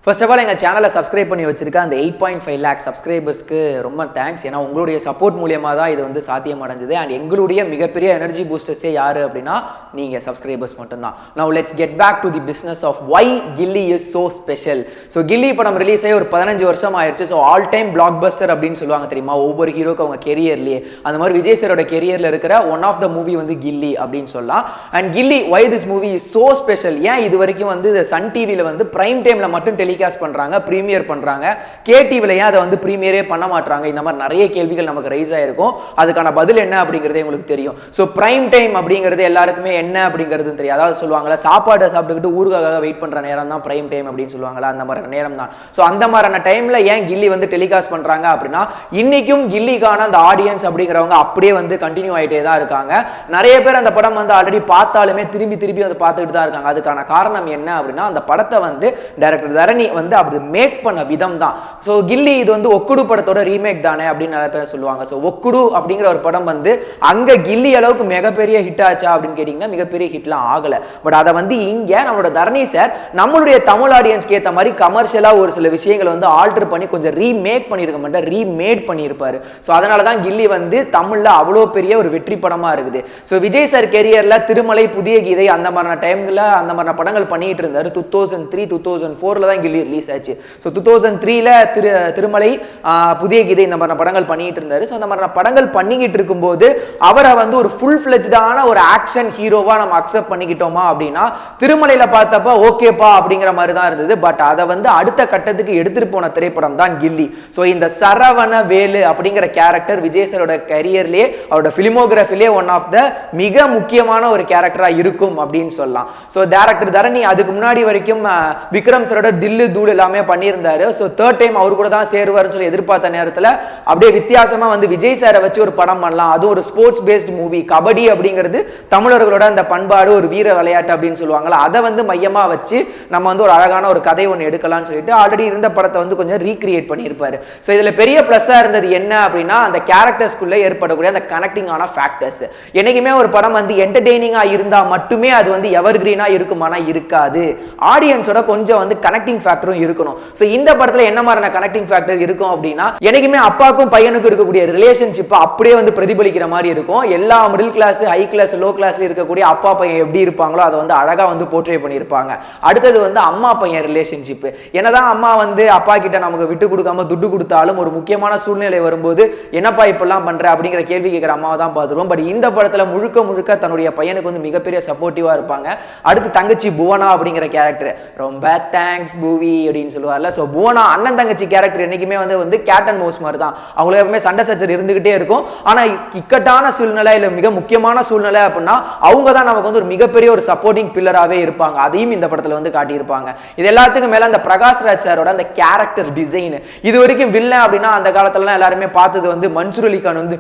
First of all எங்கள் சேனலை subscribe பண்ணி வச்சிருக்க அந்த 8.5 லேக் சப்ஸ்கிரைபர்ஸ்க்கு ரொம்ப தேங்க்ஸ். ஏன்னா உங்களுடைய சப்போர்ட் மூலியமாக தான் இது வந்து சாத்தியம் அடைஞ்சது. அண்ட் எங்களுடைய மிகப்பெரிய எனர்ஜி பூஸ்டர்ஸே யார் அப்படின்னா நீங்கள் சப்ஸ்கிரைபர்ஸ் மட்டும்தான். Now let's get back to the business of why Ghilli is so special. So Ghilli படம் ரிலீஸ் ஆகி ஒரு 15 வருஷம் ஆயிடுச்சு. So all time blockbuster அப்படின்னு சொல்லுவாங்க தெரியுமா, ஒவ்வொரு ஹீரோக்கு அவங்க கெரியர்லேயே. அந்த மாதிரி விஜய் சாரோட கெரியரில் இருக்கிற ஒன் ஆஃப் த மூவி வந்து கில்லி அப்படின்னு சொல்லலாம். And Ghilli why this movie is so special. ஏன் இது வரைக்கும் வந்து சன் டிவியில் வந்து பிரைம் டைமில் மட்டும் டெலிகாஸ்ட் பண்றாங்க, பிரீமியர் பண்றாங்க, கேடிவில ஏன் அதை வந்து பிரீமியரே பண்ண மாட்டாங்க? இந்த மாதிரி நிறைய கேள்விகள் நமக்கு ரைஸ் ஆயிருக்கும். அதுக்கான பதில் என்ன அப்படிங்கிறதே உங்களுக்கு தெரியும். ஸோ பிரைம் டைம் அப்படிங்கிறது எல்லாருக்குமே என்ன அப்படிங்கிறது தெரியும். அதாவது சொல்லுவாங்கல்ல, சாப்பாடை சாப்பிட்டுக்கிட்டு ஊருக்காக வெயிட் பண்ற நேரம் தான் பிரைம் டைம் அப்படின்னு சொல்லுவாங்களா, அந்த மாதிரி நேரம் தான். ஸோ அந்த மாதிரியான டைம்ல ஏன் கில்லி வந்து டெலிகாஸ்ட் பண்றாங்க அப்படின்னா, இன்னைக்கும் கில்லிக்கான அந்த ஆடியன்ஸ் அப்படிங்கிறவங்க அப்படியே வந்து கண்டினியூ ஆகிட்டே தான் இருக்காங்க. நிறைய பேர் அந்த படம் வந்து ஆல்ரெடி பார்த்தாலுமே திரும்பி திரும்பி வந்து பார்த்துக்கிட்டு தான் இருக்காங்க. அதுக்கான காரணம் என்ன அப்படின்னா, அந்த படத்தை வந்து டைரக்டர் தரணி வந்து அப்படி மேக் பண்ண விதம் தான். ஸோ கில்லி இது வந்து ஒக்குடு படத்தோட ரீமேக் தானே அப்படின்னு நிறைய பேர் சொல்லுவாங்க. ஸோ ஒக்குடு அப்படிங்கிற ஒரு படம் வந்து அங்க கில்லி அளவுக்கு மிகப்பெரிய ஹிட் ஆச்சா அப்படின்னு கேட்டீங்கன்னா மிகப்பெரிய ஹிட்லாம் ஆகல. பட் அதை வந்து இங்க நம்மளோட தரணி சார் நம்மளுடைய தமிழ் ஆடியன்ஸ்க்கு ஏற்ற மாதிரி கமர்ஷியலா ஒரு சில விஷயங்களை வந்து ஆல்டர் பண்ணி கொஞ்சம் ரீமேக் பண்ணியிருக்க மாட்டேன், ரீமேட் பண்ணியிருப்பாரு. ஸோ அதனால தான் கில்லி வந்து தமிழ்ல அவ்வளோ பெரிய ஒரு வெற்றி படமா இருக்குது. ஸோ விஜய் சார் கெரியர்ல திருமலை, புதிய கீதை அந்த மாதிரியான டைம்ல அந்த மாதிரியான படங்கள் பண்ணிட்டு இருந்தாரு. 2003 2004 தான் கில்லி ரிலீஸ் ஆச்சு. ஸோ 2003 திருமலை, புதிய கீதை இந்த மாதிரி படங்கள் பண்ணிட்டு இருந்தாரு. ஸோ அந்த மாதிரி படங்கள் பண்ணிக்கிட்டு இருக்கும்போது அவரை வந்து ஒரு ஃபுல் ஃபிளெஜ்டான ஒரு ஆக்ஷன் ஹீரோவா நம்ம அக்செப்ட் பண்ணிக்கிட்டோமா அப்படின்னா, திருமலையில பார்த்தப்ப ஓகேப்பா அப்படிங்கிற மாதிரி தான் இருந்தது. பட் அதை வந்து அடுத்த கட்டத்துக்கு எடுத்துட்டு போன திரைப்படம் தான் கில்லி. ஸோ இந்த சரவண வேலு அப்படிங்கிற கேரக்டர் விஜய் சாரோட கரியர்லேயே அவரோட பிலிமோகிராஃபிலே ஒன் ஆஃப் த மிக முக்கியமான ஒரு கேரக்டரா இருக்கும் அப்படின்னு சொல்லலாம். ஸோ டைரக்டர் தரணி அதுக்கு முன்னாடி வரைக்கும் விக்ரம் சாரோட தில்லு தூள் எல்லாமே பண்ணியிருந்தாரு. ஸோ தேர்ட் டைம் அவர் கூட தான் சேருவார்னு சொல்லி எதிர்பார்த்த நேரத்தில் அப்படியே வித்தியாசமா வந்து விஜய் சாரை வச்சு ஒரு படம் பண்ணலாம், அதுவும் ஒரு ஸ்போர்ட்ஸ் பேஸ்ட் மூவி. கபடி அப்படிங்கிறது தமிழர்களோட அந்த பண்பாடு, ஒரு வீர விளையாட்டு அப்படின்னு சொல்லுவாங்களா, அதை வந்து மையமா வச்சு நம்ம வந்து ஒரு அழகான ஒரு கதை ஒன்று எடுக்கலாம்னு சொல்லிட்டு ஆல்ரெடி இருந்த படத்தை வந்து கொஞ்சம் ரீக்ரியேட் பண்ணியிருப்பாரு. ஸோ இதுல பெரிய பிளஸ்ஸா இருந்தது என்ன அப்படின்னா, அந்த கேரக்டர்ஸ்குள்ள ஏற்படக்கூடிய அந்த கனெக்டிங் ஆன ஃபேக்டர்ஸ். என்னைக்குமே ஒரு படம் வந்து என்டர்டெய்னிங்கா இருந்தா மட்டுமே அது வந்து எவர் கிரீனா இருக்குமானா இருக்காது. ஆடியன்ஸோட கொஞ்சம் வந்து கனெக்டிங் ஃபேக்டரும் இருக்கணும். ஸோ இந்த படத்துல என்ன மாதிரியான கனெக்டிங் ஃபேக்டர் இருக்கும் அப்படின்னா, எனக்குமே அப்பாவுக்கும் பையனுக்கும் இருக்கக்கூடிய ரிலேஷன்ஷிப் அப்படியே வந்து பிரதிபலிக்கிற மாதிரி இருக்கும். எல்லா middle class, high class, low கிளாஸ்ல இருக்கக்கூடிய அப்பா பையன் எப்படி இருப்பாங்களோ அதை வந்து அழகா வந்து போர்ட்ரே பண்ணியிருப்பாங்க. அடுத்தது வந்து அம்மா பையன் ரிலேஷன்ஷிப். என்னதான் அம்மா வந்து அப்பா கிட்ட நமக்கு விட்டு கொடுக்காம துட்டு கொடுத்தாலும் ஒரு முக்கியமான சூழ்நிலை வரும்போது என்னப்பா இப்பெல்லாம் பண்ற அப்படிங்கிற கேள்வி கேட்கிற அம்மாவை தான் பார்த்துருவோம். பட் இந்த படத்துல முழுக்க முழுக்க தன்னுடைய பையனுக்கு வந்து மிகப்பெரிய சப்போர்ட்டிவா இருப்பாங்க. அடுத்து தங்கச்சி புவனா அப்படிங்கிற கேரக்டர், ரொம்ப தேங்க்ஸ் பூவி அப்படின்னு சொல்லுவார்ல. ஸோ புவனா அண்ணன் தங்கச்சி கேரக்டர் என்னைக்குமே வந்து கேட் அண்ட் மவுஸ் மாதிரி தான். அவங்களுக்கு எப்பவுமே சண்டை சச்சர் இருந்துகிட்டே இருக்கும். ஆனா இக்கட்டான சூழ்நிலை இல்ல மிக முக்கியமான சூழ்நிலை அப்படின்னா அவங்க தான் நமக்கு வந்து ஒரு மிகப்பெரிய ஒரு சப்போர்ட்டிங் பில்லராகவே இருப்பாங்க. அதையும் இந்த படத்துல வந்து காட்டியிருப்பாங்க. இது எல்லாத்துக்கும் மேல அந்த பிரகாஷ்ராஜ் சாரோட அந்த கேரக்டர் டிசைன். இது வரைக்கும் வில்லன் அப்படின்னா அந்த காலத்துல எல்லாருமே பார்த்தது வந்து மன்சூர் அலிகான் வந்து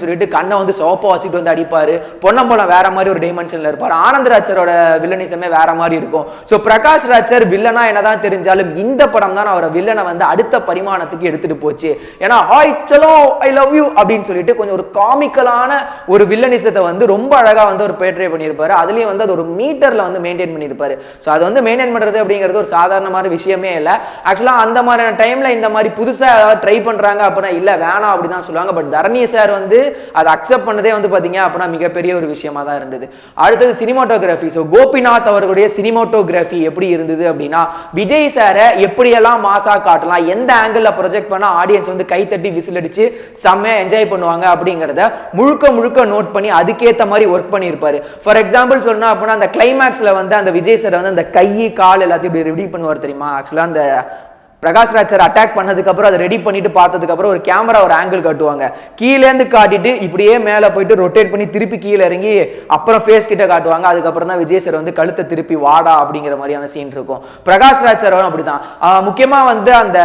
சொல்லிட்டு கண்ணை வந்து சோப்பா வச்சுட்டு வந்து அடிப்பாரு. பொன்னம்பலம் வேற மாதிரி ஒரு டைமென்ஷன்ல இருப்பாரு. ஆனந்தராஜ் சாரோட வில்லனிசமே வேற மாதிரி இருக்கும். ஸோ பிரகாஷ்ராஜ் சார் வில்லனா என்னதான் தெரிஞ்சாலும் இந்த படம் தான் அவரை வில்லனை வந்து அடுத்த பரிமாணத்துக்கு எடுத்துட்டு போச்சு. ஏன்னா ஹாய் சலோ ஐ லவ் யூ அப்படின்னு சொல்லிட்டு கொஞ்சம் ஒரு காமிக்கலான ஒரு வில்லனிசத்தை வந்து ரொம்ப அழகா வந்து ஒரு பேட்ரே பண்ணியிருப்பாரு. அதுலயும் வந்து அது ஒரு மீட்டர்ல வந்து மெயின்டைன் பண்ணியிருப்பாரு. ஸோ அது வந்து மெயின்டைன் பண்றது அப்படிங்கிறது ஒரு சாதாரணமான விஷயமே இல்லை. ஆக்சுவலா அந்த மாதிரியான டைம்ல இந்த மாதிரி புதுசா ஏதாவது ட்ரை பண்றாங்க அப்படின்னா இல்ல வேணாம் அப்படிதான் சொல்லுவாங்க. பட் தரணி சார் வந்து அதை அக்செப்ட் பண்ணதே வந்து பாத்தீங்க அப்படின்னா மிகப்பெரிய ஒரு விஷயமா தான் இருந்தது. அடுத்தது சினிமாட்டோகிராஃபி. ஸோ கோபிநாத் அவர்களுடைய சினிமாட்டோகிராஃபி எப்படி இருந்தது அப்படின்னா, விஜய் சாரை எப்படியெல்லாம் மாசா காட்டலாம், எந்த ஆங்கிள் ப்ரொஜெக்ட் பண்ணா ஆடியன்ஸ் வந்து கை தட்டி விசில் அடிச்சு செம்மையா என்ஜாய் பண்ணுவாங்க அப்படிங்கிறத முழுக்க முழுக்க நோட் பண்ணி அதுக்கேற்ற மாதிரி ஒர்க் பண்ணியிருப்பாரு. ஃபார் எக்ஸாம்பிள் சொன்னா அப்படின்னா, அந்த கிளைமேக்ஸ்ல வந்து அந்த விஜய் சார் வந்து அந்த கை கால் எல்லாத்தையும் இப்படி ரெடி பண்ணுவார் தெரியுமா. ஆக்சுவலா அந்த பிரகாஷ்ராஜ் சார் அட்டாக் பண்ணதுக்கு அப்புறம் அதை ரெடி பண்ணிட்டு பார்த்ததுக்கு அப்புறம் ஒரு கேமரா ஒரு ஆங்கிள் காட்டுவாங்க. கீழேந்து காட்டிட்டு இப்படியே மேலே போயிட்டு ரொட்டேட் பண்ணி திருப்பி கீழே இறங்கி அப்புறம் ஃபேஸ் கிட்ட காட்டுவாங்க. அதுக்கப்புறம் தான் விஜய் சார் வந்து கழுத்தை திருப்பி வாடா அப்படிங்கிற மாதிரியான சீன் இருக்கும். பிரகாஷ்ராஜ் சார் அப்படிதான். முக்கியமா வந்து அந்த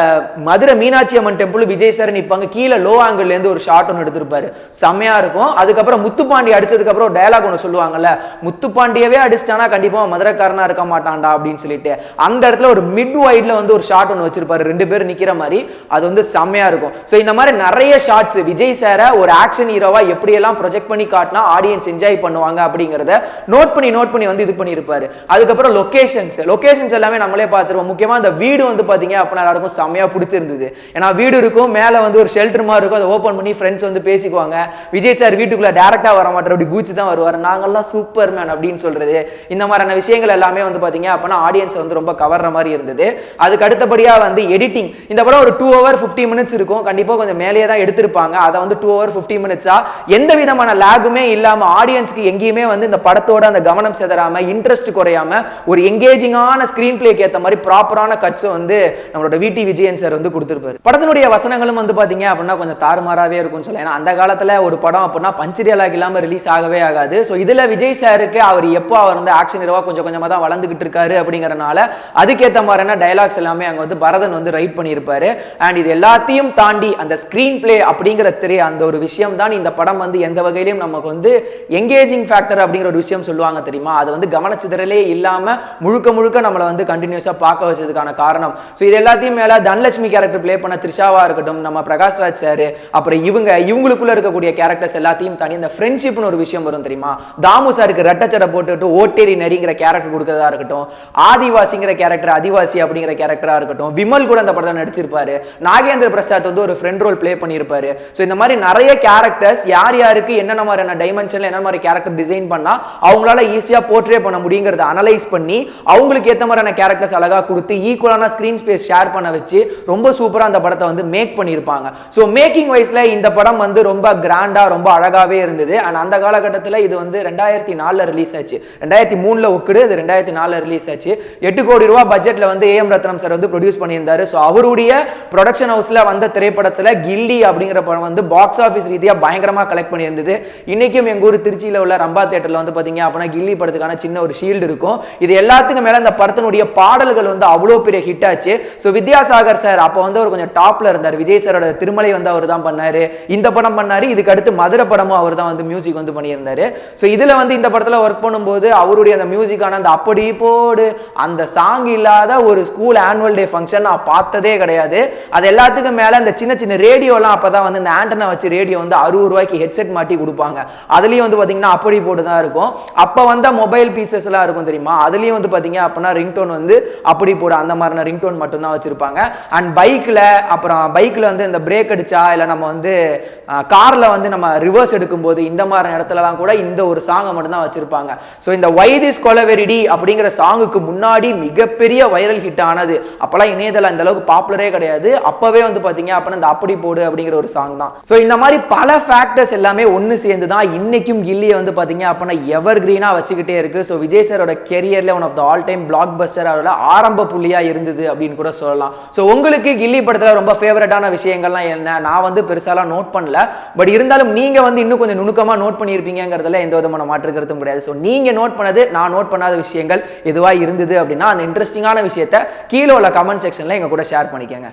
மதுரை மீனாட்சி அம்மன் டெம்பிள் விஜய் சார் நிற்பாங்க. கீழே லோ ஆங்கிள் இருந்து ஒரு ஷாட் ஒன்று எடுத்திருப்பாரு, செம்மையா இருக்கும். அதுக்கப்புறம் முத்துப்பாண்டி அடிச்சதுக்கு அப்புறம் டயலாக் ஒன்று சொல்லுவாங்கல்ல, முத்துப்பாண்டியவே அடிச்சிட்டானா கண்டிப்பா மதுரைக்காரனா இருக்க மாட்டான்டா அப்படின்னு சொல்லிட்டு அந்த இடத்துல ஒரு மிட் வைட்ல வந்து ஒரு ஷாட் ஒன்று வச்சிருப்பாரு. வச்சிருப்பாரு 2 பேர் நிக்கிற மாதிரி, அது வந்து செம்மையா இருக்கும். ஸோ இந்த மாதிரி நிறைய ஷார்ட்ஸ் விஜய் சாரை ஒரு ஆக்ஷன் ஹீரோவா எப்படியெல்லாம் ப்ரொஜெக்ட் பண்ணி காட்டினா ஆடியன்ஸ் என்ஜாய் பண்ணுவாங்க அப்படிங்கிறத நோட் பண்ணி வந்து இது பண்ணியிருப்பாரு. அதுக்கப்புறம் லொகேஷன்ஸ் எல்லாமே நம்மளே பார்த்துருவோம். முக்கியமா அந்த வீடு வந்து பாத்தீங்க அப்படின்னா எல்லாருக்கும் செம்மையா பிடிச்சிருந்தது. ஏன்னா வீடு இருக்கும், மேல வந்து ஒரு ஷெல்டர் மாதிரி இருக்கும், அதை ஓப்பன் பண்ணி ஃப்ரெண்ட்ஸ் வந்து பேசிக்குவாங்க. விஜய் சார் வீட்டுக்குள்ள டைரக்டா வர மாட்டார், அப்படி கூச்சி தான் வருவார், நாங்கெல்லாம் சூப்பர் மேன் அப்படின்னு சொல்றது. இந்த மாதிரியான விஷயங்கள் எல்லாமே வந்து பாத்தீங்க அப்படின்னா ஆடியன்ஸ் வந்து ரொம்ப கவர்ற மாதிரி இருந்தது. அதுக்கு அடுத்தபடியா வந்து எடிட்டிங். இந்த படம் ஒரு 2 hour 50 minutes இருக்கும், கண்டிப்பா கொஞ்சம் மேலேயே தான் எடுத்திருப்பாங்க. அதை வந்து 2 hour 50 minutes எந்த விதமான லாகுமே இல்லாம ஆடியன்ஸ்க்கு எங்கேயுமே வந்து இந்த படத்தோட அந்த கவனம் செதறாம இன்ட்ரெஸ்ட் குறையாம ஒரு எங்கேஜிங்கான ஸ்கிரீன் பிளேக்கு ஏற்ற மாதிரி ப்ராப்பரான கட்ஸ் வந்து நம்மளோட விடி விஜயன் சார் வந்து கொடுத்திருப்பாரு. படத்தினுடைய வசனங்களும் வந்து பாத்தீங்க அப்படின்னா கொஞ்சம் தாறுமாறாவே இருக்கும்னு சொல்லலாம். ஏன்னா அந்த காலத்துல ஒரு படம் அப்படின்னா பஞ்ச் டயலாக் இல்லாம ரிலீஸ் ஆகவே ஆகாது. ஸோ இதுல விஜய் சாருக்கு அவர் வந்து ஆக்ஷன் ஹீரோவா கொஞ்சம் கொஞ்சமா தான் வளர்ந்துகிட்டு இருக்காரு அப்படிங்கறனால அதுக்கேற்ற மாதிரியான டயலாக்ஸ் எல்லாமே அங்க வந்து பரதன் வந்து ரைட் பண்ணியிருப்பாரு. அண்ட் இது எல்லாத்தையும் தாண்டி அந்த ஸ்கிரீன் பிளே அப்படிங்கிற அந்த ஒரு விஷயம் தான் இந்த படம் வந்து எந்த வகையிலும் நமக்கு வந்து எங்கேஜிங் ஃபேக்டர் அப்படிங்கிற ஒரு விஷயம் சொல்லுவாங்க தெரியுமா, அது வந்து கவனச்சிதறலே இல்லாம முழுக்க நம்மளை வந்து கண்டினியூஸா பார்க்க வச்சதுக்கான காரணம். ஸோ இது எல்லாத்தையும் மேல தனலட்சுமி கேரக்டர் பிளே பண்ண த்ரிஷாவா இருக்கட்டும், நம்ம பிரகாஷ்ராஜ் சார், அப்புறம் இவங்களுக்குள்ள இருக்கக்கூடிய கேரக்டர்ஸ் எல்லாத்தையும் தாண்டி இந்த ஃப்ரெண்ட்ஷிப்னு ஒரு விஷயம் வரும் தெரியுமா. தாமு சாருக்கு ரெட்டச்சடை போட்டுட்டு ஓட்டேரி நரிங்கிற கேரக்டர் கொடுக்கறதா இருக்கட்டும், ஆதிவாசிங்கிற கேரக்டர் ஆதிவாசி அப்படிங்கிற கேரக்டரா இருக்கட்டும், விமல் கூட அந்த படத்தை நடிச்சிருப்பாரு, நாகேந்திர பிரசாத் வந்து ஒரு ஃப்ரெண்ட் ரோல் பிளே பண்ணியிருப்பாரு. ஸோ இந்த மாதிரி நிறைய கேரக்டர்ஸ் யாருக்கு என்னென்ன மாதிரியான டைமென்ஷன்ல என்ன மாதிரி கேரக்டர் டிசைன் பண்ணா அவங்களால ஈஸியா போர்ட்ரே பண்ண முடியுங்கிறத அனலைஸ் பண்ணி அவங்களுக்கு ஏற்ற மாதிரியான கேரக்டர்ஸ் அழகா கொடுத்து ஈக்குவலான ஸ்கிரீன் ஸ்பேஸ் ஷேர் பண்ண வச்சு ரொம்ப சூப்பரா அந்த படத்தை வந்து மேக் பண்ணியிருப்பாங்க. ஸோ மேக்கிங் வைஸ்ல இந்த படம் வந்து ரொம்ப கிராண்டா ரொம்ப அழகாவே இருந்தது. அண்ட் அந்த காலகட்டத்தில் இது வந்து 2004 ரிலீஸ் ஆச்சு, 2003 ஒக்குடு, இது 2004 ரிலீஸ் ஆச்சு. 8 கோடி ரூபாய் பட்ஜெட்ல வந்து ஏஎம் ரத்னம் சார் வந்து ப்ரொடியூஸ் பண்ணியிருந்தாரு. ஸோ அவருடைய ப்ரொடக்ஷன் ஹவுஸ்ல வந்த திரைப்படத்தில் கில்லி அப்படிங்கிற படம் வந்து பாக்ஸ் ஆஃபீஸ் ரீதியா பயங்கரமா கலெக்ட் பண்ணியிருந்தது. இன்னைக்கும் எங்க ஊர் திருச்சியில உள்ள ரம்பா தியேட்டர்ல வந்து பாத்தீங்க அப்படின்னா கில்லி படத்துக்கான சின்ன ஒரு ஷீல்டு இருக்கும். இது எல்லாத்துக்கும் மேல இந்த படத்தினுடைய பாடல்கள் வந்து அவ்வளோ பெரிய ஹிட் ஆச்சு. ஸோ வித்யாசாகர் சார் அப்போ வந்து அவர் கொஞ்சம் டாப்ல இருந்தார். விஜய் சாரோட திருமலை வந்து அவர் தான் பண்ணாரு, இந்த படம் பண்ணாரு, இதுக்கு அடுத்து மதுரை படமும் அவர் தான் வந்து மியூசிக் வந்து பண்ணியிருந்தாரு. ஸோ இதுல வந்து இந்த படத்துல ஒர்க் பண்ணும்போது அவருடைய அந்த மியூசிக்கான அந்த அப்படி போடு அந்த சாங் இல்லாத ஒரு ஸ்கூல் ஆனுவல் டே ஃபங்க்ஷன் நான் பார்த்ததே கிடையாது. அது எல்லாத்துக்கும் மேல இந்த சின்ன சின்ன ரேடியோலாம் அப்பதான் வந்து இந்த ஆண்டனா வச்சு ரேடியோ வந்து 60 ரூபாய்க்கு ஹெட்செட் மாட்டி கொடுப்பாங்க. அதுலயும் வந்து பாத்தீங்கன்னா அப்படி போட்டு தான் இருக்கும். அப்ப வந்த மொபைல் பீசஸ் எல்லாம் இருக்கும் தெரியுமா, அதுலயும் வந்து பாத்தீங்க அப்படின்னா ரிங்டோன் வந்து அப்படி போடு அந்த மாதிரியான ரிங்டோன் மட்டும் தான் வச்சிருப்பாங்க. அண்ட் பைக்ல வந்து இந்த பிரேக் அடிச்சா இல்ல நம்ம வந்து கார்ல வந்து நம்ம ரிவர்ஸ் எடுக்கும் போது இந்த மாதிரி இடத்துலலாம் கூட இந்த ஒரு சாங்கை மட்டும் தான் வச்சிருப்பாங்க. ஸோ இந்த வைதிஸ் கொலவெரிடி அப்படிங்கிற சாங்குக்கு முன்னாடி மிகப்பெரிய வைரல் ஹிட் ஆனது. அப்பெல்லாம் இணையதளம் இந்த அளவுக்கு பாப்புலரே கிடையாது. அப்பவே வந்து பாத்தீங்க அப்படின்னா இந்த அப்படி போடு அப்படிங்கிற ஒரு சாங் தான். ஸோ இந்த மாதிரி பல ஃபேக்டர்ஸ் எல்லாமே ஒன்று சேர்ந்து தான் இன்னைக்கும் கில்லியை வந்து பாத்தீங்க அப்படின்னா எவர் கிரீனா வச்சுக்கிட்டே இருக்கு. ஸோ விஜய் சாரோட கெரியர்ல one of the all time blockbuster அவரோட ஆரம்ப புள்ளியா இருந்தது அப்படின்னு கூட சொல்லலாம். ஸோ உங்களுக்கு கில்லி படத்துல ரொம்ப ஃபேவரட்டான விஷயங்கள்லாம் என்ன, நான் வந்து பெருசாலாம் நோட் பண்ணல, பட் இருந்தாலும் நீங்க வந்து இன்னும் கொஞ்சம் நுணுக்கமா நோட் பண்ணியிருப்பீங்கிறதுல எந்த விதமான மாற்று கருத்தும் கிடையாது. ஸோ நீங்க நோட் பண்ணது நான் நோட் பண்ணாத விஷயங்கள் எதுவா இருந்தது அப்படின்னா அந்த இன்ட்ரெஸ்டிங்கான விஷயத்த கீழே உள்ள கமெண்ட் செக்ஷன்ல எங்க கூட ஷேர் பண்ணிக்கங்க.